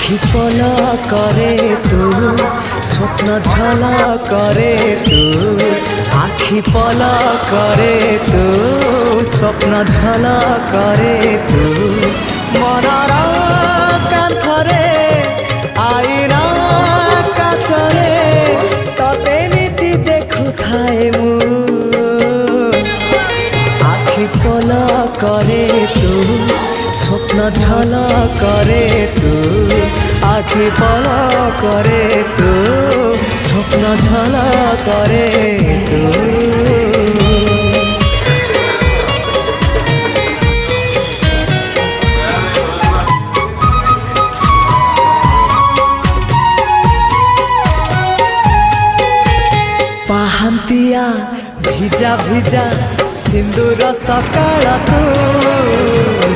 আখি পলা করে তু স্বপ্ন ঝলা করে তু আখি পলা করে তু স্বপ্ন ঝলা করে তু মনর কান্থরে আইনা কাচরে ততে নীতি দেখুথায়ে মু আখি পলা করে তু স্বপ্ন ঝলা করে তু আখি পলা করে তু স্বপ্ন ঝলা করে তু ପାହାନ୍ତିଆ ଭିଜା ଭିଜା ସିନ୍ଦୁର ସକାଳ ତୁ